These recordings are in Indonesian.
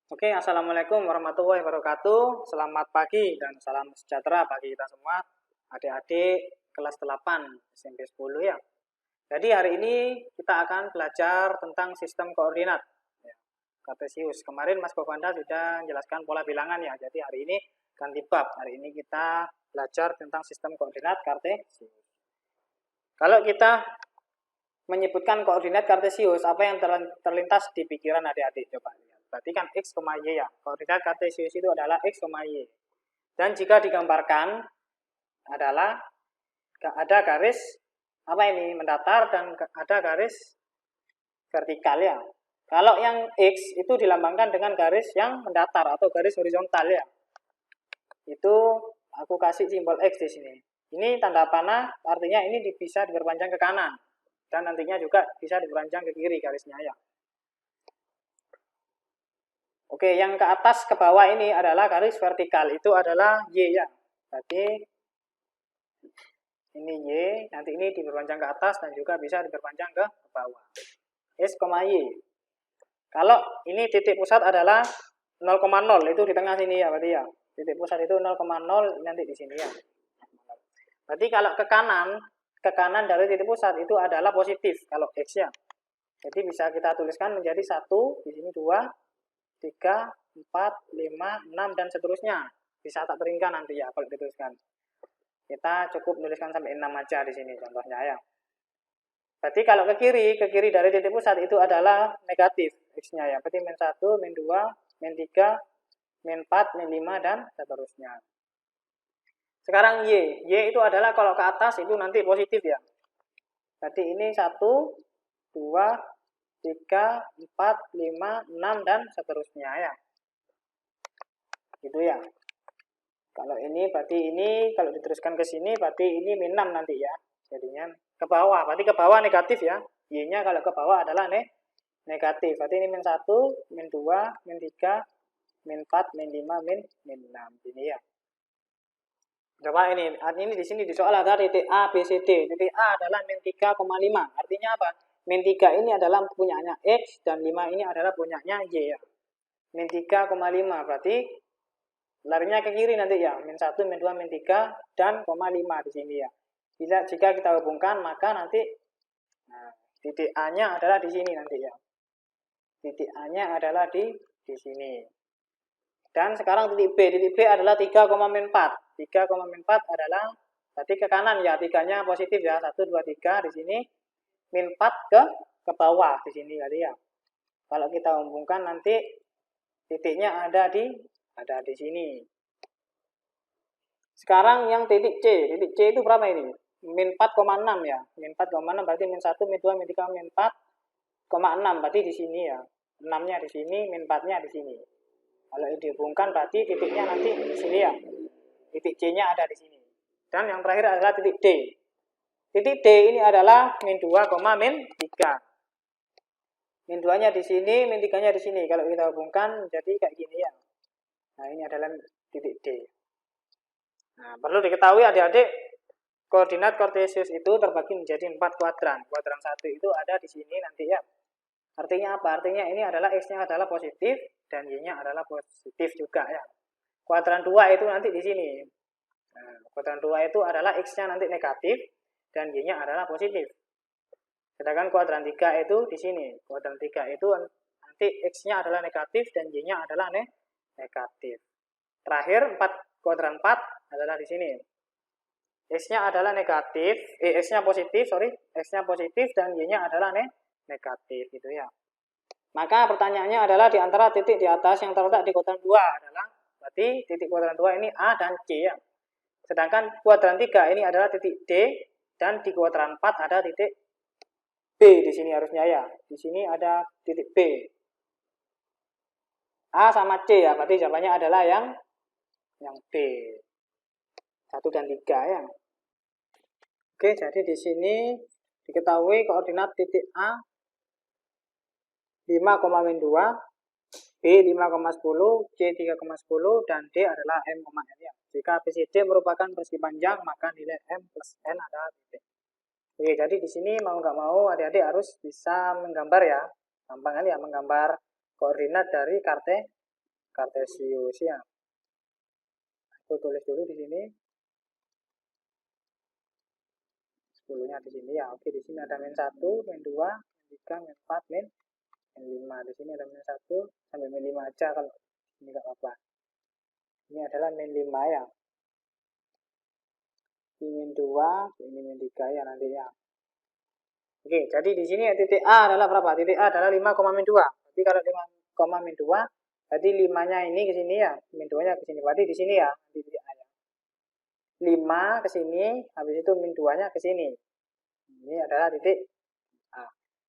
Oke, Assalamualaikum warahmatullahi wabarakatuh. Selamat pagi dan salam sejahtera bagi kita semua, adik-adik kelas 8 SMP 10 ya. Jadi hari ini kita akan belajar tentang sistem koordinat ya, Kartesius. Kemarin Mas Gofanda sudah menjelaskan pola bilangan ya. Jadi hari ini ganti bab. Hari ini kita belajar tentang sistem koordinat Kartesius. Kalau kita menyebutkan koordinat Kartesius, apa yang terlintas di pikiran adik-adik? Coba lihat. Berarti kan X, Y ya. Koordinat Kartesius itu adalah X, Y. Dan jika digambarkan adalah ada garis apa ini mendatar dan ada garis vertikal ya. Kalau yang X itu dilambangkan dengan garis yang mendatar atau garis horizontal ya. Itu aku kasih simbol X di sini. Ini tanda panah, artinya ini bisa diperpanjang ke kanan. Dan nantinya juga bisa diperpanjang ke kiri garisnya ya. Oke, yang ke atas ke bawah ini adalah garis vertikal. Itu adalah Y ya. Berarti ini Y, nanti ini diperpanjang ke atas dan juga bisa diperpanjang ke bawah. S, Y. Kalau ini titik pusat adalah 0,0, itu di tengah sini ya berarti ya. Titik pusat itu 0,0 nanti di sini ya. Berarti kalau ke kanan dari titik pusat itu adalah positif kalau X ya. Jadi bisa kita tuliskan menjadi 1, di sini 2, 3, 4, 5, 6 dan seterusnya. Bisa tak teringkan nanti ya kalau dituliskan. Kita cukup menuliskan sampai 6 aja di sini contohnya ya. Berarti kalau ke kiri dari titik pusat itu adalah negatif X-nya ya. Berarti min 1, min 2, min 3, min 4, min 5 dan seterusnya. Sekarang Y itu adalah kalau ke atas itu nanti positif ya. Berarti ini 1, 2, 3, 4, 5, 6 dan seterusnya ya. Gitu ya. Kalau ini berarti ini kalau diteruskan ke sini berarti ini min 6 nanti ya. Jadinya ke bawah, berarti ke bawah negatif ya. Y-nya kalau ke bawah adalah negatif. Berarti ini min 1, min 2, min 3, min 4, min 5, min 6. Ini ya. Coba ini di sini di soal ada titik A, B, C, D. Titik A adalah min 3,5. Artinya apa? Min 3 ini adalah punyanya X dan 5 ini adalah punyanya Y ya. Min 3,5 berarti larinya ke kiri nanti ya. Min 1, min 2, min 3 dan 5 di sini ya. Jika kita hubungkan maka nanti titik A-nya adalah di sini nanti ya. Titik A-nya adalah di sini. Dan sekarang titik B adalah 3, min 4. 3, min 4 adalah berarti ke kanan ya, 3-nya positif ya. 1, 2, 3 di sini. Min 4 ke bawah di sini tadi ya. Kalau kita hubungkan nanti titiknya ada di sini. Sekarang yang titik C itu berapa ini? Min 4,6 ya. Min 4,6 berarti min 1, min 2, min 3, min 4,6 berarti di sini ya. 6-nya di sini, min 4-nya di sini. Kalau dihubungkan berarti titiknya nanti di sini ya. Titik C-nya ada di sini. Dan yang terakhir adalah titik D. Titik D ini adalah min 2, min 3. Min 2-nya di sini, min 3-nya di sini. Kalau kita hubungkan jadi kayak gini ya. Nah, ini adalah titik D. Nah, perlu diketahui adik-adik, koordinat Kartesius itu terbagi menjadi 4 kuadran. Kuadran 1 itu ada di sini nanti ya. Artinya apa? Artinya ini adalah X-nya adalah positif dan Y-nya adalah positif juga ya. Kuadran 2 itu nanti di sini. Nah, kuadran 2 itu adalah X-nya nanti negatif dan Y-nya adalah positif. Sedangkan kuadran 3 itu di sini. Kuadran 3 itu nanti X-nya adalah negatif dan Y-nya adalah negatif. Terakhir kuadran 4 adalah di sini. X-nya adalah negatif, X-nya positif, X-nya positif dan Y-nya adalah negatif gitu ya. Maka pertanyaannya adalah di antara titik di atas yang terletak di kuadran 2 adalah berarti titik kuadran 2 ini A dan C ya. Sedangkan kuadran 3 ini adalah titik D dan di kuadran 4 ada titik B di sini harusnya ya. Di sini ada titik B. A sama C ya, berarti jawabannya adalah yang B. 1 dan 3 ya. Oke, jadi di sini diketahui koordinat titik A 5,2, B 5,10, C 3,10 dan D adalah M, N ya. Jika ABCD merupakan persegi panjang maka nilai M plus N adalah titik. Oke, jadi di sini mau nggak mau adik-adik harus bisa menggambar ya. Gampang kan ya menggambar koordinat dari Kartesius. Kartesius ya. Aku tulis dulu di sini. 10-nya di sini ya. Oke, di sini ada min 1, min 2, min 3, min 4, min 5. Di sini ada min 1 sampai min 5 aja kalau ini enggak apa-apa. Ini adalah min 5 ya. Ini min 2, ini min 3 ya nanti ya. Oke, jadi di sini titik A adalah berapa? Titik A adalah 5, min 2. Jadi kalau 5, min 2, berarti 5-nya ini ke sini ya, min 2-nya ke sini. Berarti di sini ya, titik A ya. 5 ke sini, habis itu min 2-nya ke sini. Ini adalah titik A.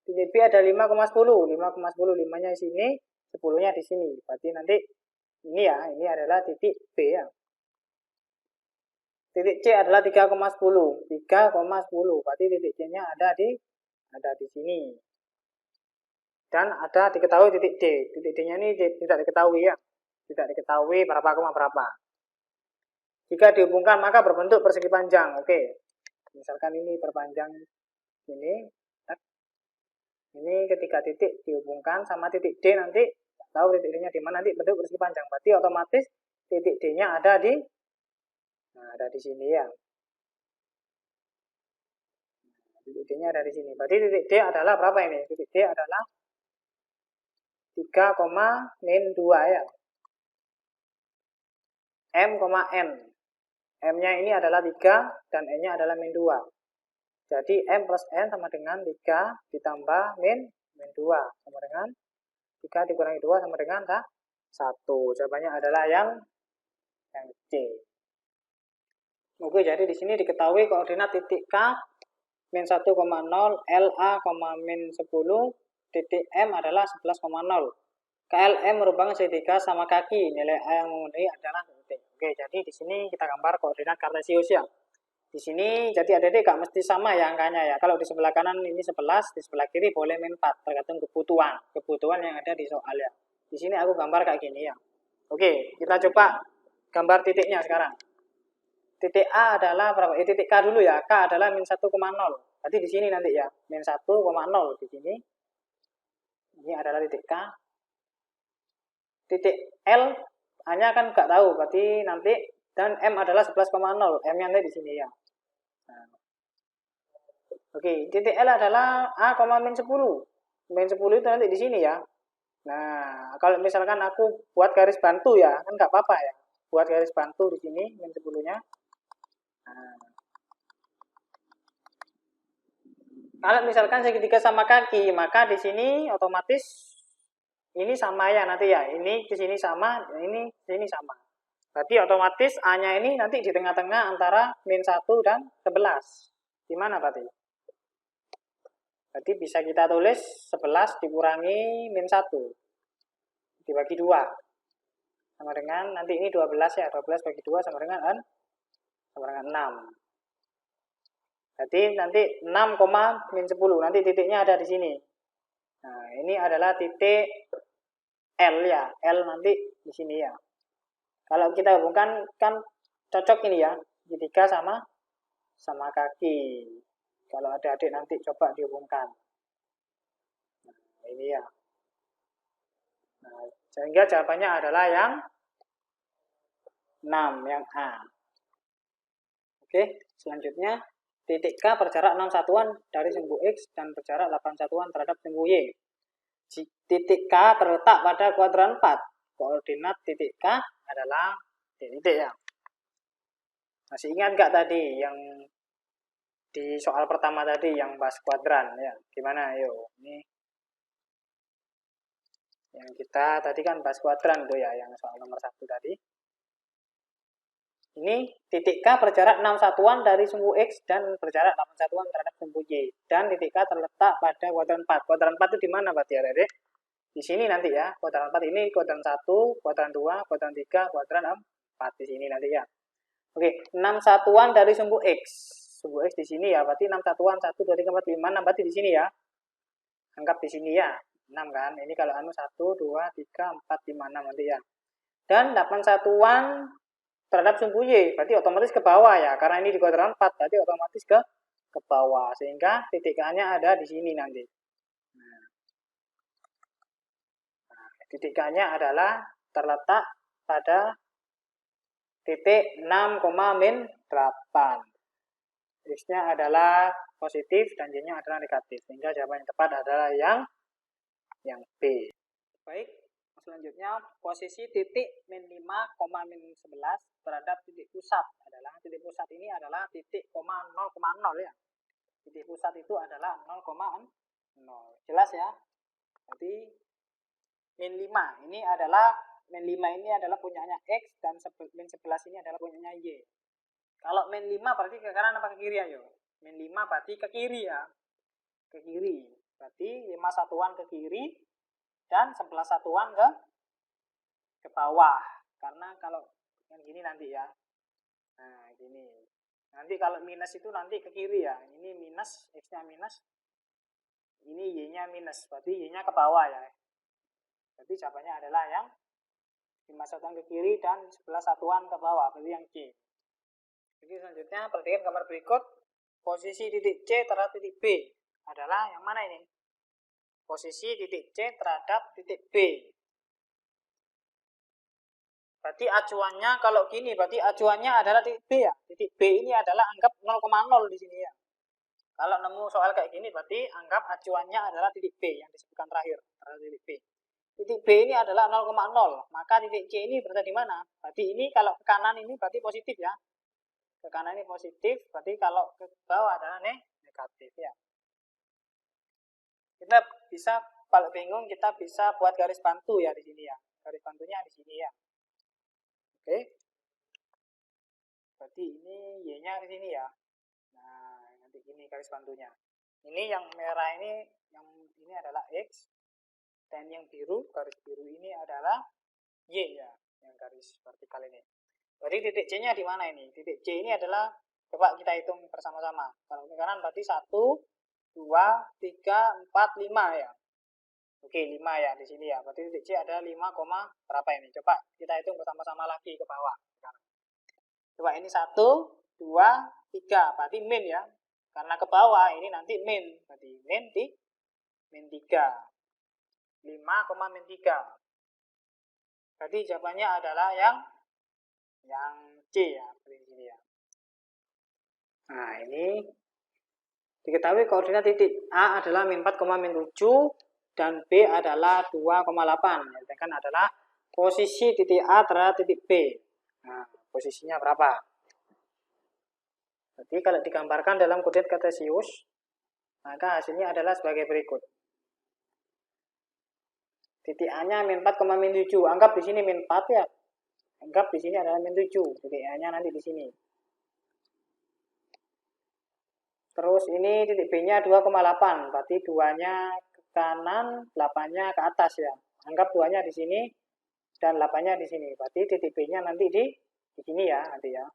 Titik B ada 5,10. 5,10, 5-nya di sini, 10-nya di sini. Berarti nanti ini ya, ini adalah titik B ya. Titik C adalah 3,10. 3,10. Berarti titik C-nya ada di sini. Dan ada diketahui titik D. Titik D-nya ini tidak diketahui ya. Tidak diketahui berapa koma berapa. Jika dihubungkan maka berbentuk persegi panjang. Oke. Misalkan ini perpanjang ini. Ini ketika titik dihubungkan sama titik D nanti tahu titik D-nya di mana, nanti bentuk persegi panjang. Berarti otomatis titik D-nya ada di sini ya. Titik D-nya ada di sini. Berarti titik D adalah berapa ini? Titik D adalah 3, min 2 ya. M, N. M-nya ini adalah 3 dan N-nya adalah min 2. Jadi M plus N sama dengan 3 ditambah min 2 sama dengan 3 dikurangi 2 sama dengan 1. Jawabannya adalah yang C. Oke, jadi di sini diketahui koordinat titik K min 1,0, LA, min 10, titik M adalah 11,0. KLM merupakan segitiga sama kaki, nilai A yang memenuhi adalah titik. Oke, jadi di sini kita gambar koordinat Kartesius ya. Di sini jadi adik-adik gak mesti sama ya angkanya ya. Kalau di sebelah kanan ini 11, di sebelah kiri boleh min 4, tergantung kebutuhan yang ada di soal ya. Di sini aku gambar kayak gini ya. Oke, kita coba gambar titiknya sekarang. Titik A adalah berapa? Titik K dulu ya. K adalah min 1,0. Berarti di sini nanti ya, min 1,0 di sini. Ini adalah titik K. Titik L hanya kan nggak tahu, berarti nanti, dan M adalah 11,0. M-nya nanti di sini ya. Nah. Oke, titik L adalah A, min 10. Min 10 itu nanti di sini ya. Nah, kalau misalkan aku buat garis bantu ya, kan nggak apa-apa ya. Buat garis bantu di sini, min 10-nya. Nah. Kalau misalkan segitiga sama kaki, maka di sini otomatis ini sama ya nanti ya. Ini di sini sama, ini di sini sama. Berarti otomatis A-nya ini nanti di tengah-tengah antara min 1 dan 11. Di mana berarti? Berarti bisa kita tulis 11 dikurangi min 1. Dibagi 2. Sama dengan, nanti ini 12 ya. 12 bagi 2 sama dengan 6. Berarti nanti 6, min 10. Nanti titiknya ada di sini. Nah, ini adalah titik L ya. L nanti di sini ya. Kalau kita hubungkan kan cocok ini ya. Segitiga sama kaki. Kalau ada adik nanti coba dihubungkan. Nah, ini ya. Nah, sehingga jawabannya adalah yang 6, yang A. Oke, selanjutnya titik K berjarak 6 satuan dari sumbu X dan berjarak 8 satuan terhadap sumbu Y. Titik K terletak pada kuadran 4. Koordinat titik K adalah titik ya. Masih ingat nggak tadi yang di soal pertama tadi yang bahas kuadran ya? Gimana? Ayo, ini yang kita tadi kan bahas kuadran tuh ya, yang soal nomor 1 tadi. Ini titik K berjarak 6 satuan dari sumbu X dan berjarak 8 satuan terhadap sumbu Y. Dan titik K terletak pada kuadran 4. Kuadran 4 itu di mana berarti ya, Dek? Di sini nanti ya. Kuadran 4 ini kuadran 1, kuadran 2, kuadran 3, kuadran 4 di sini nanti ya. Oke, 6 satuan dari sumbu X. Sumbu X di sini ya. Berarti 6 satuan 1 2 3 4 5 6 berarti di sini ya. Anggap di sini ya. 6 kan. Ini kalau 1 2 3 4 5 6 nanti ya. Dan 8 satuan terhadap sumbu Y, berarti otomatis ke bawah ya, karena ini di kuadran 4, berarti otomatis ke bawah, sehingga titik K-nya ada di sini nanti. Nah, titik K-nya adalah terletak pada titik 6,-8. X-nya adalah positif dan Y-nya adalah negatif. Sehingga jawaban yang tepat adalah yang B. Baik, selanjutnya posisi titik -5, -11 terhadap titik pusat adalah, titik pusat ini adalah titik 0,0 ya. Titik pusat itu adalah 0,0. Jelas ya? Berarti -5 ini adalah punyanya X dan -11 ini adalah punyanya Y. Kalau -5 berarti ke kanan apa ke kiri ayo? -5 berarti ke kiri ya. Ke kiri. Berarti 5 satuan ke kiri dan 11 satuan ke bawah. Karena kalau yang gini nanti ya. Nah, gini. Nanti kalau minus itu nanti ke kiri ya. Ini minus, X-nya minus. Ini Y-nya minus. Berarti Y-nya ke bawah ya. Berarti jawabannya adalah yang 5 satuan ke kiri dan 11 satuan ke bawah. Berarti yang C. Jadi selanjutnya perhatikan gambar berikut. Posisi titik C terhadap titik B adalah yang mana ini? Posisi titik C terhadap titik B. Berarti acuannya kalau gini, berarti acuannya adalah titik B ya. Titik B ini adalah anggap 0,0 di sini ya. Kalau nemu soal kayak gini berarti anggap acuannya adalah titik B yang disebutkan terakhir terhadap titik B. Titik B ini adalah 0,0, maka titik C ini berada di mana? Berarti ini kalau ke kanan ini berarti positif ya. Ke kanan ini positif, berarti kalau ke bawah adalah negatif ya. Kita bisa, kalau bingung kita bisa buat garis bantu ya di sini ya. Garis bantunya di sini ya. Oke. Berarti ini Y-nya di sini ya. Nah, nanti ini garis bantunya. Ini yang merah ini, yang ini adalah X. Dan yang biru, garis biru ini adalah Y ya, yang garis vertikal ini. Jadi titik C-nya di mana ini? Titik C ini adalah, coba kita hitung bersama-sama. Kalau ke kanan berarti 1, 2, 3, 4, 5 ya. Oke, 5 ya di sini ya. Berarti titik C ada 5, berapa ini? Coba kita hitung bersama-sama lagi ke bawah. Coba ini 1, 2, 3. Berarti min ya. Karena ke bawah ini nanti min. Berarti min 3. 5, min 3. Berarti jawabannya adalah yang C ya, di sini ya. Nah, ini diketahui koordinat titik A adalah -4, -7 dan B adalah 2,8. Yang kan adalah posisi titik A terhadap titik B. Nah, posisinya berapa? Jadi kalau digambarkan dalam koordinat kartesius, maka hasilnya adalah sebagai berikut. Titik A-nya -4, -7. Anggap di sini -4 ya. Anggap di sini adalah -7. Titik A-nya nanti di sini. Terus ini titik B-nya 2,8. Berarti 2-nya ke kanan, 8-nya ke atas ya. Anggap 2-nya di sini dan 8-nya di sini. Berarti titik B-nya nanti di sini ya, nanti ya.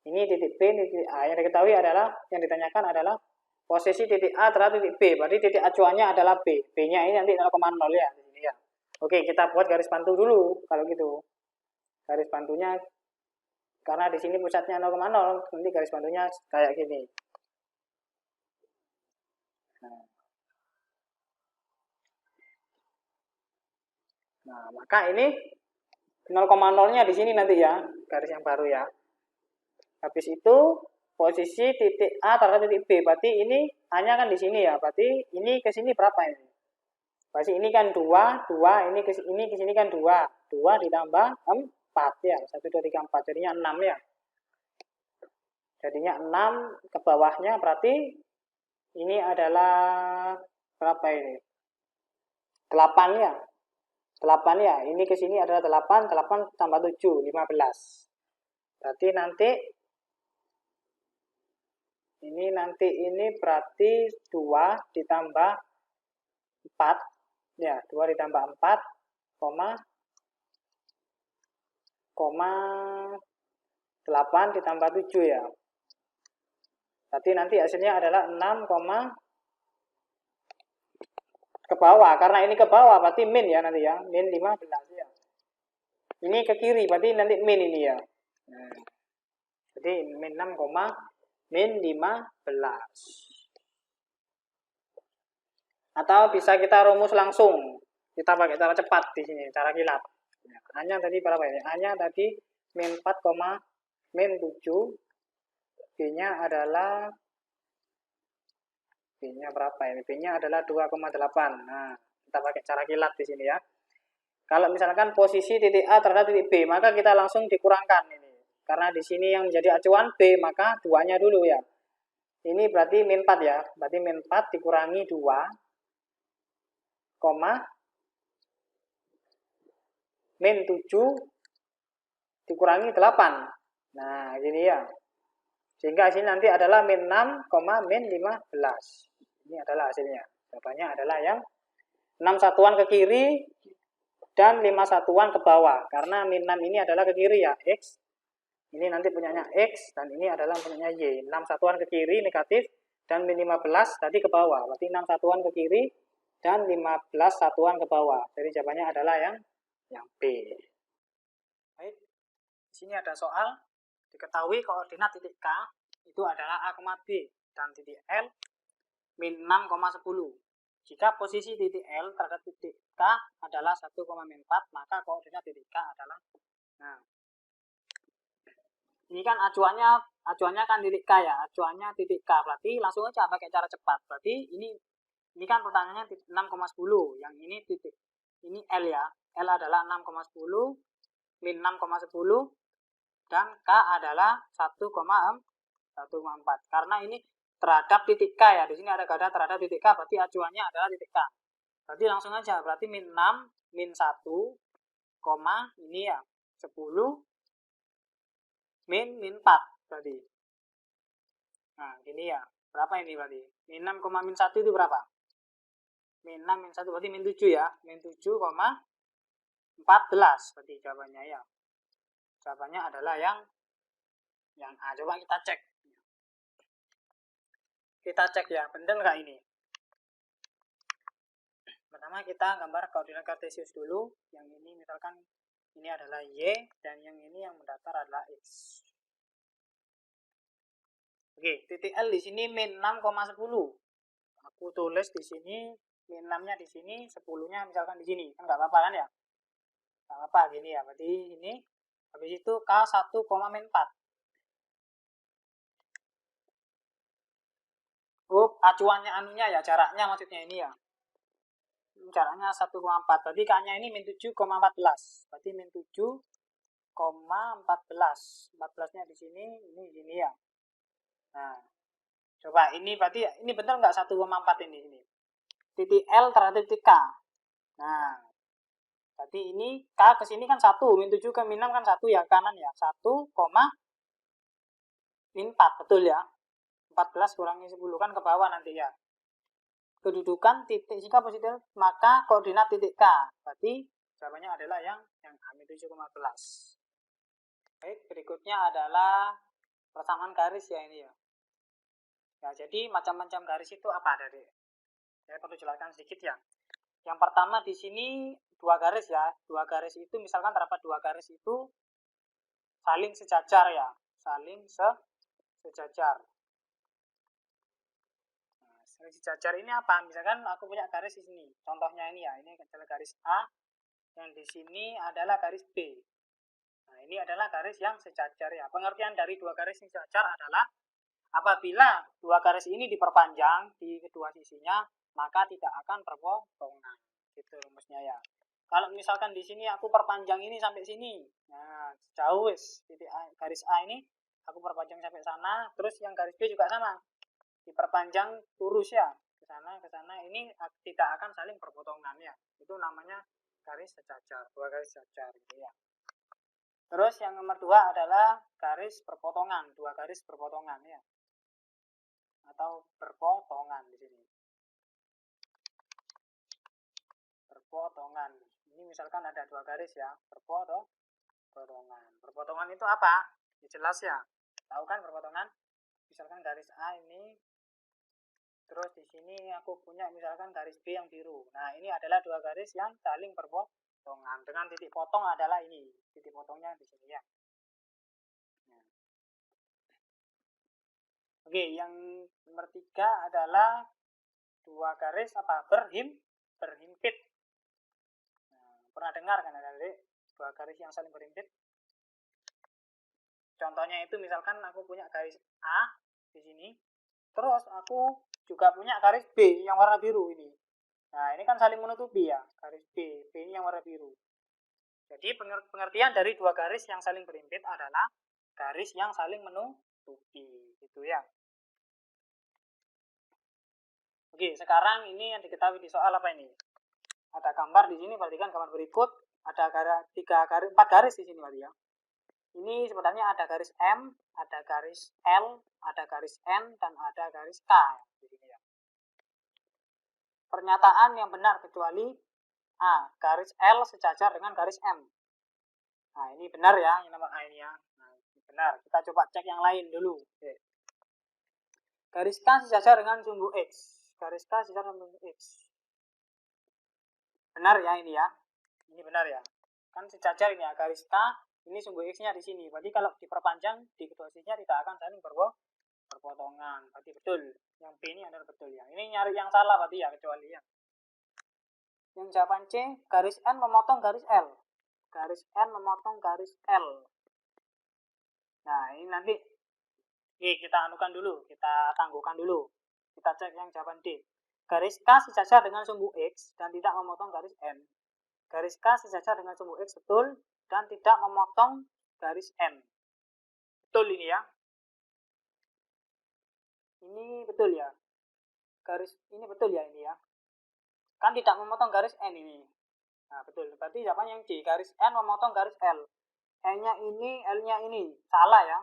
Ini titik B, titik A. Yang diketahui adalah, yang ditanyakan adalah posisi titik A terhadap titik B. Berarti titik acuannya adalah B. B-nya ini nanti 0,0 ya. Ya. Oke, kita buat garis bantu dulu kalau gitu. Garis bantunya karena di sini pusatnya 0,0, nanti garis bantunya kayak gini. Nah, maka ini 0,0-nya di sini nanti ya, garis yang baru ya. Habis itu posisi titik A terhadap titik B. Berarti ini hanya kan di sini ya. Berarti ini ke sini berapa ini? Berarti ini kan 2, ini ke sini kan 2. 2 ditambah 4 ya. 1, 2, 3, 4. Jadinya 6 ya. Jadinya 6 ke bawahnya berarti ini adalah berapa ini? 8 ya. 8 ya. Ini ke sini adalah 8. 8 tambah 7, 15. Berarti nanti ini berarti 2 ditambah 4. Ya, 2 ditambah 4, 8 ditambah 7 ya. Berarti nanti hasilnya adalah 6, ke bawah. Karena ini ke bawah berarti min ya nanti ya. Min 15 ya. Ini ke kiri berarti nanti min ini ya. Nah, jadi min 6, min 15. Atau bisa kita rumus langsung. Kita pakai cara cepat di sini, cara kilat. A-nya tadi berapa ini? A-nya tadi min 4, min 7. B-nya adalah berapa ini? B-nya adalah 2,8. Nah, kita pakai cara kilat di sini ya. Kalau misalkan posisi titik A terhadap titik B, maka kita langsung dikurangkan ini. Karena di sini yang menjadi acuan B, maka 2-nya dulu ya. Ini berarti min 4 ya. Berarti min 4 dikurangi 2, min 7 dikurangi 8. Nah, gini ya. Sehingga sini nanti adalah min 6, min 15. Ini adalah hasilnya. Jawabannya adalah yang 6 satuan ke kiri dan 5 satuan ke bawah. Karena min 6 ini adalah ke kiri ya, X. Ini nanti punyanya X dan ini adalah punyanya Y. 6 satuan ke kiri negatif dan min 15 tadi ke bawah. Berarti 6 satuan ke kiri dan 15 satuan ke bawah. Jadi jawabannya adalah yang B. Baik. Di sini ada soal. Diketahui koordinat titik K itu adalah A, B dan titik L min 6,10. Jika posisi titik L terhadap titik K adalah 1, min 4, maka koordinat titik K adalah, nah, ini kan acuannya kan titik K ya, acuannya titik K, berarti langsung aja pakai cara cepat. Berarti ini kan pertanyaannya 6,10, yang ini titik, ini L ya, L adalah 6,10, min 6,10, dan K adalah 1,4. Karena ini terhadap titik K ya. Di sini ada garis terhadap titik K, berarti acuannya adalah titik K. Berarti langsung aja, berarti min 6, min 1, ini ya, 10, min 4 berarti. Nah, ini ya. Berapa ini berarti? Min 6, min 1 itu berapa? Min 6, min 1 berarti min 7 ya. Min 7,14 berarti jawabannya ya. Jawabannya adalah yang A. Coba kita cek. Kita cek ya, benar nggak ini? Pertama kita gambar koordinat kartesius dulu. Yang ini misalkan ini adalah Y dan yang ini yang mendatar adalah X. Oke, titik L di sini min 6,10. Aku tulis di sini min 6-nya di sini, 10-nya misalkan di sini. Kan nggak apa-apa kan ya? Nggak apa-apa gini ya. Berarti ini habis itu K 1, min 4. Oh, acuannya anunya ya, jaraknya maksudnya ini ya. Jaraknya 1,4. Berarti K-nya ini min 7,14. Berarti min 7,14. 14-nya di sini, ini gini ya. Nah, coba ini berarti ini benar nggak 1,4 ini? Titik L terhadap titik K. Nah, berarti ini K ke sini kan 1, min 7 ke min 6 kan 1 ya, kanan ya. 1, min 4, betul ya. 14 kurangi 10 kan ke bawah nanti ya. Kedudukan titik jika positif, maka koordinat titik K. Berarti jawabannya adalah yang A, min 7,14. Baik, berikutnya adalah persamaan garis ya ini ya. Ya, jadi macam-macam garis itu apa dari? Saya perlu jelaskan sedikit ya. Yang pertama di sini 2 garis ya. 2 garis itu misalkan terdapat 2 garis itu saling sejajar ya. Saling sejajar. Nah, saling sejajar ini apa? Misalkan aku punya garis di sini. Contohnya ini ya. Ini adalah garis A. Yang di sini adalah garis B. Nah, ini adalah garis yang sejajar ya. Pengertian dari 2 garis yang sejajar adalah apabila 2 garis ini diperpanjang di kedua sisinya, maka tidak akan berpotongan. Gitu rumusnya ya. Kalau misalkan di sini aku perpanjang ini sampai sini, nah jauh titik garis A ini aku perpanjang sampai sana, terus yang garis B juga sama, diperpanjang lurus ya ke sana, ini tidak akan saling berpotongan ya. Itu namanya garis sejajar, 2 garis sejajar gitu ya. Terus yang nomor 2 adalah garis berpotongan, 2 garis berpotongan ya. Atau berpotongan di sini. Berpotongan. Ini misalkan ada 2 garis ya, berpotongan. Berpotongan itu apa? Ya, jelas ya. Tahu kan berpotongan? Misalkan garis A ini, terus di sini aku punya misalkan garis B yang biru. Nah, ini adalah 2 garis yang saling berpotongan. Dengan titik potong adalah ini. Titik potongnya di sini ya. Nah. Oke, yang nomor 3 adalah 2 garis apa? Berhimpit. Nah, pernah dengar kan adik? dua garis yang saling berhimpit. Contohnya itu misalkan aku punya garis A di sini, terus aku juga punya garis B yang warna biru ini. Nah, ini kan saling menutupi ya, garis B ini yang warna biru. Jadi pengertian dari dua garis yang saling berhimpit adalah garis yang saling menutupi, gitu ya. Oke, sekarang ini yang diketahui di soal apa ini? Ada gambar di sini, perhatikan gambar berikut. Ada empat garis di sini, berarti ya. Ini sebenarnya ada garis M, ada garis L, ada garis N, dan ada garis K di sini ya. Pernyataan yang benar kecuali A, garis L sejajar dengan garis M. Nah, ini benar ya, yang nomor A ini ya. Nah, ini benar. Kita coba cek yang lain dulu. Oke. Garis K sejajar dengan sumbu X. Garis K sejajar dengan sumbu X. Benar ya ini ya. Ini benar ya. Kan sejajar ini ya, garis K, ini sumbu X-nya di sini. Berarti kalau diperpanjang di kedua sisinya tidak akan saling berpotongan. Berarti betul. Yang B ini adalah betul ya. Ini nyari yang salah berarti ya, kecuali ya. Yang jawaban C, garis N memotong garis L. Garis N memotong garis L. Nah, ini nanti kita anukan dulu, kita tangguhkan dulu. Kita cek yang jawaban D. Garis K sejajar dengan sumbu X dan tidak memotong garis N. Garis K sejajar dengan sumbu X betul dan tidak memotong garis N. Betul ini ya. Ini betul ya. Garis ini betul ya ini ya. Kan tidak memotong garis N ini. Nah, betul. Berarti jawaban yang C. Garis N memotong garis L. N-nya ini, L-nya ini. Salah ya.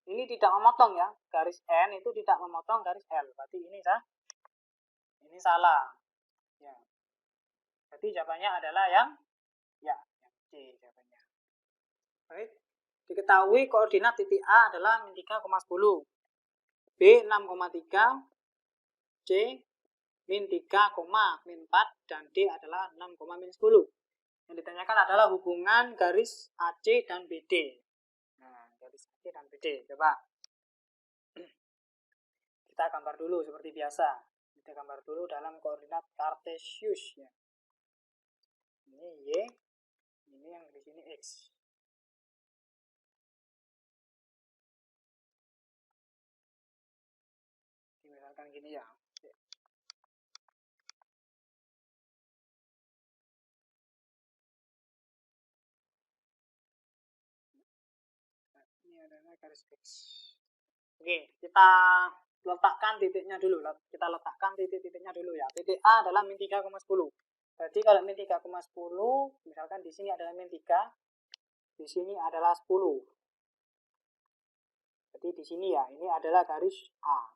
Ini tidak memotong ya. Garis N itu tidak memotong garis L. Berarti ini salah. Ya. Berarti jawabannya adalah yang C jawabannya. Baik. Diketahui koordinat titik A adalah min 3,10. B 6,3. C min 3, min 4. Dan D adalah 6, min 10. Yang ditanyakan adalah hubungan garis AC dan BD. Nah, garis AC dan BD. Coba kita gambar dulu seperti biasa. Kita gambar dulu dalam koordinat Cartesius ya. Ini Y, ini yang di sini X. Misalkan gini ya. Ini adalah garis X. Oke, kita letakkan titiknya dulu. Kita letakkan titik-titiknya dulu ya. Titik A adalah min 3,10. Berarti kalau min 3,10, misalkan di sini adalah min 3, di sini adalah 10. Jadi di sini ya, ini adalah garis A.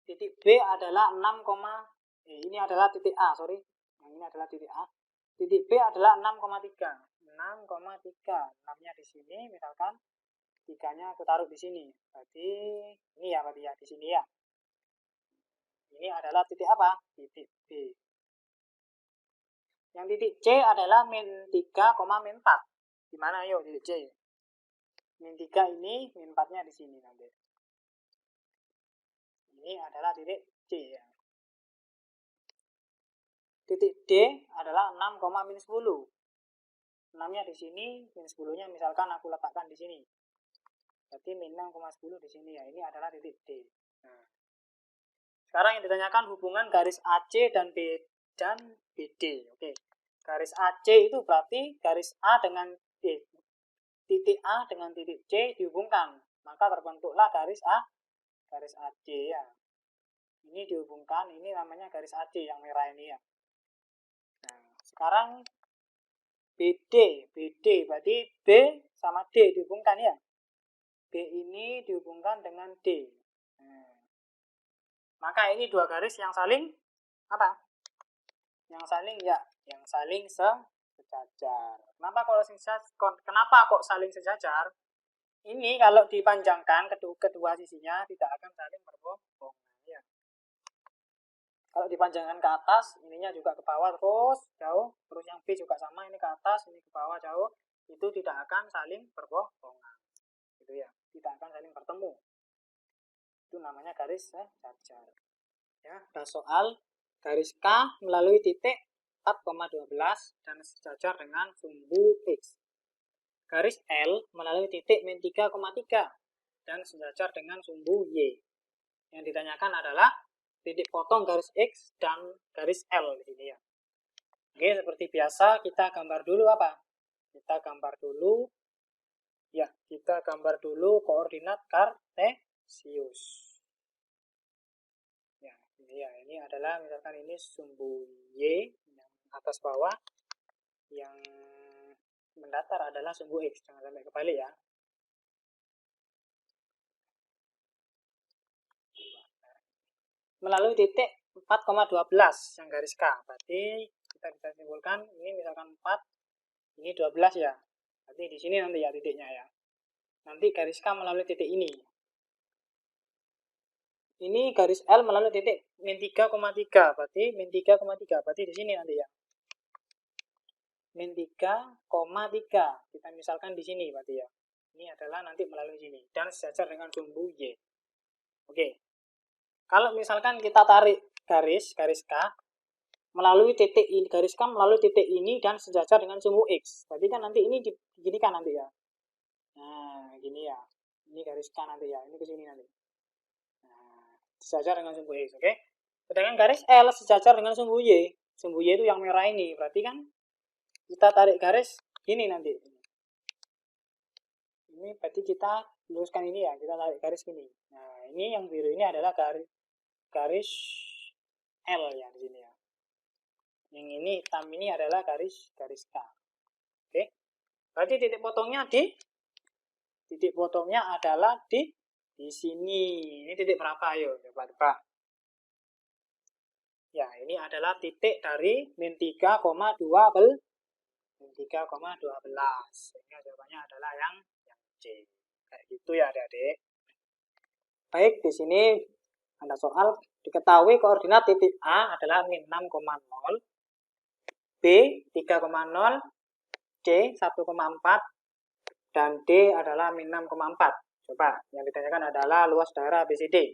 Titik B adalah 6, ini adalah titik A, sorry. Yang ini adalah titik A. Titik B adalah 6,3. 6,3. 6-nya di sini, misalkan 3-nya aku taruh di sini. Berarti ini ya, berarti ya di sini ya. Ini adalah titik apa? Titik B. Yang titik C adalah min 3, min 4. Di mana yuk titik C? Min 3 ini, min 4-nya di sini nanti. Ini adalah titik C ya. Titik D adalah 6, min 10. 6-nya di sini, min 10-nya misalkan aku letakkan di sini. Berarti min 6,10 di sini ya. Ini adalah titik D. Nah, sekarang yang ditanyakan hubungan garis AC dan BD. Oke. Garis AC itu berarti garis A dengan D. Titik A dengan titik C dihubungkan. Maka terbentuklah garis AC ya. Ini dihubungkan, ini namanya garis AC yang merah ini ya. Nah, sekarang BD berarti B sama D dihubungkan ya. B ini dihubungkan dengan D. Nah, maka ini dua garis yang saling apa? Yang saling sejajar. Kenapa kok saling sejajar? Ini kalau dipanjangkan kedua sisinya tidak akan saling berbohongan ya. Kalau dipanjangkan ke atas, ininya juga ke bawah terus jauh, terus yang B juga sama, ini ke atas, ini ke bawah jauh, itu tidak akan saling berbohongan. Gitu ya, tidak akan saling bertemu. Itu namanya garis sejajar. Ya, ada soal garis K melalui titik 4,12 dan sejajar dengan sumbu X. Garis L melalui titik min 3,3 dan sejajar dengan sumbu Y. Yang ditanyakan adalah titik potong garis X dan garis L di sini ya. Oke, seperti biasa kita gambar dulu apa? Kita gambar dulu koordinat kartesius. Ya, ini adalah misalkan ini sumbu Y yang atas bawah, yang mendatar adalah sumbu X, jangan sampai kebalik ya. Melalui titik 4,12 yang garis K, berarti kita bisa simpulkan ini misalkan 4, ini 12 ya. Berarti di sini nanti ya titiknya ya. Nanti garis K melalui titik ini. Ini garis L melalui titik min 3,3, berarti min 3,3, berarti di sini nanti ya. Min 3,3, kita misalkan di sini berarti ya. Ini adalah nanti melalui sini dan sejajar dengan sumbu Y. Oke. Kalau misalkan kita tarik garis K melalui titik ini, garis K melalui titik ini dan sejajar dengan sumbu X. Berarti kan nanti ini diginikan nanti ya. Nah, gini ya. Ini garis K nanti ya, ini ke sini nanti. Nah, sejajar dengan sumbu X, oke? Sedangkan garis L sejajar dengan sumbu Y. Sumbu Y itu yang merah ini. Berarti kan kita tarik garis gini nanti. Ini berarti kita luruskan ini ya, kita tarik garis gini. Nah, ini yang biru ini adalah garis L ya di sini ya. Yang ini hitam ini adalah garis K. Oke. Berarti titik potongnya adalah di sini. Ini titik berapa? Ayo coba tebak. Ya, ini adalah titik dari min 3,12. Sehingga jawabannya adalah yang C. Kayak gitu ya adik-adik. Baik, di sini ada soal. Diketahui koordinat titik A adalah min 6,0, B 3,0, C 1,4, dan D adalah min 6,4. Coba, yang ditanyakan adalah luas daerah ABCD.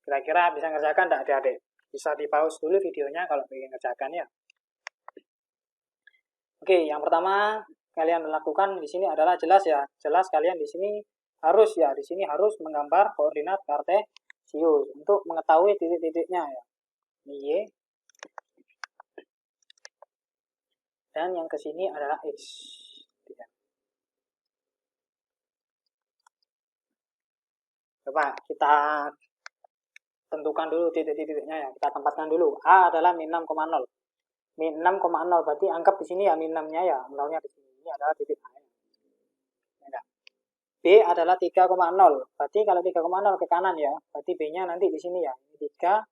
Kira-kira bisa ngerjakan enggak adik-adik? Bisa di-pause dulu videonya kalau ingin ngerjakan ya. Oke, yang pertama kalian lakukan di sini adalah jelas ya. Jelas kalian di sini harus menggambar koordinat kartesius untuk mengetahui titik-titiknya ya. Ini Y. Dan yang ke sini adalah X. Coba kita tentukan dulu titik-titiknya ya. Kita tempatkan dulu. A adalah min 6,0. Min 6,0 berarti anggap di sini ya min 6-nya ya. Nolnya di sini. Ini adalah titik A. B adalah 3,0. Berarti kalau 3,0 ke kanan ya. Berarti B-nya nanti di sini ya. 3,0.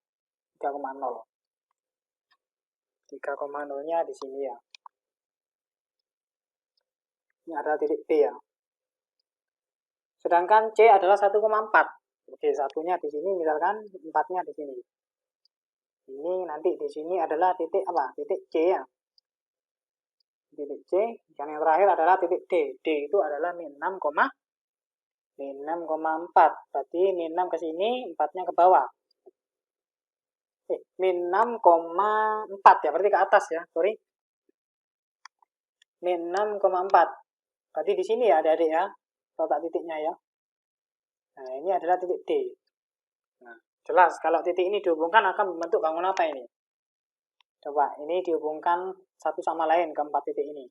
3,0-nya di sini ya. Ini adalah titik B ya. Sedangkan C adalah 1,4. Oke, satunya di sini, misalkan 4-nya di sini. Ini nanti di sini adalah titik apa? Titik C ya. Titik C, dan yang terakhir adalah titik D. D itu adalah min 6,4. Berarti min 6 ke sini, 4-nya ke bawah. Min 6,4 ya, berarti ke atas ya, sorry. Min 6,4. Berarti di sini ya adik-adik ya, letak titiknya ya. Nah, ini adalah titik D. Nah, jelas kalau titik ini dihubungkan akan membentuk bangun apa ini? Coba, ini dihubungkan satu sama lain ke 4 titik ini.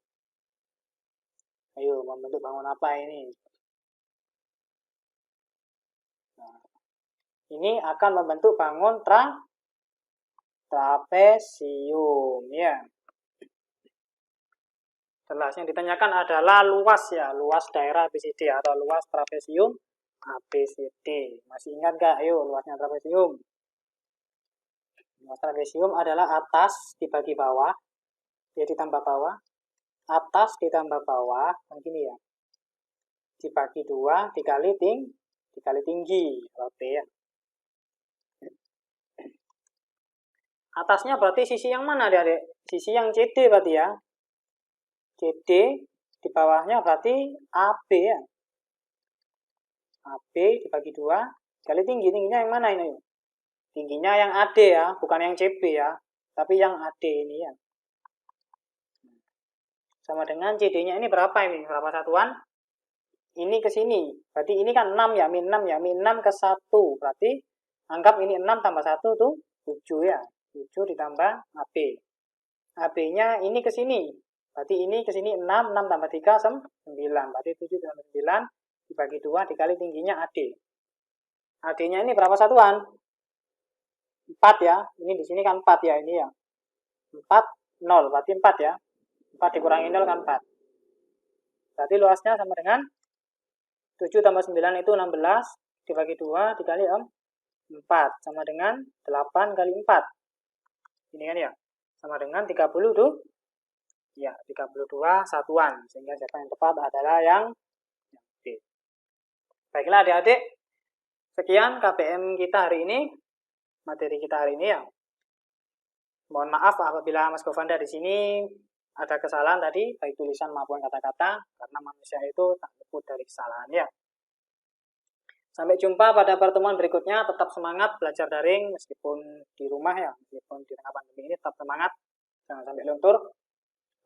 Ayo, membentuk bangun apa ini? Nah, ini akan membentuk bangun trapesium ya. Jelas, yang ditanyakan adalah luas ya, luas daerah ABCD atau luas trapesium ABCD. Masih ingat gak? Ayo, luasnya trapesium. Luas trapesium adalah atas dibagi bawah, ya ditambah bawah, atas ditambah bawah, begini ya. Dibagi 2 dikali tinggi, T ya. Atasnya berarti sisi yang mana adik-adik? Sisi yang CD berarti ya. CD, di bawahnya berarti AB ya. AB dibagi 2 kali tingginya yang mana ini? Tingginya yang AD ya, bukan yang CB ya. tapi yang AD ini ya. Sama dengan CD-nya ini berapa ini? Berapa satuan? Ini ke sini. Berarti ini kan 6 ya, min 6 ya. Min 6 ke 1. Berarti anggap ini 6 tambah 1 tuh 7 ya. 7 ditambah AB. AB-nya ini ke sini. Berarti ini ke sini 6, 6 tambah 3, 9. Berarti 7 tambah 9 dibagi 2 dikali tingginya AD. AD-nya ini berapa satuan? 4 ya. Ini di sini kan 4 ya, ini ya. 4, 0. Berarti 4 ya. 4 dikurangi 0 kan 4. Berarti luasnya sama dengan 7 tambah 9 itu 16. Dibagi 2 dikali 4. Sama dengan 8 kali 4. Ini kan ya. Sama dengan 30 tuh. Ya, 32 satuan. Sehingga jawaban yang tepat adalah yang D. Baiklah adik-adik. Sekian KBM kita hari ini. Materi kita hari ini ya. Mohon maaf apabila Mas Govanda di sini ada kesalahan tadi, baik tulisan maupun kata-kata, karena manusia itu tak luput dari kesalahan ya. Sampai jumpa pada pertemuan berikutnya. Tetap semangat belajar daring meskipun di rumah ya, meskipun di tengah pandemi ini tetap semangat, jangan sampai luntur.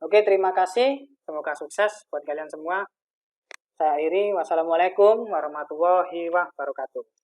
Oke, terima kasih. Semoga sukses buat kalian semua. Saya akhiri. Wassalamualaikum warahmatullahi wabarakatuh.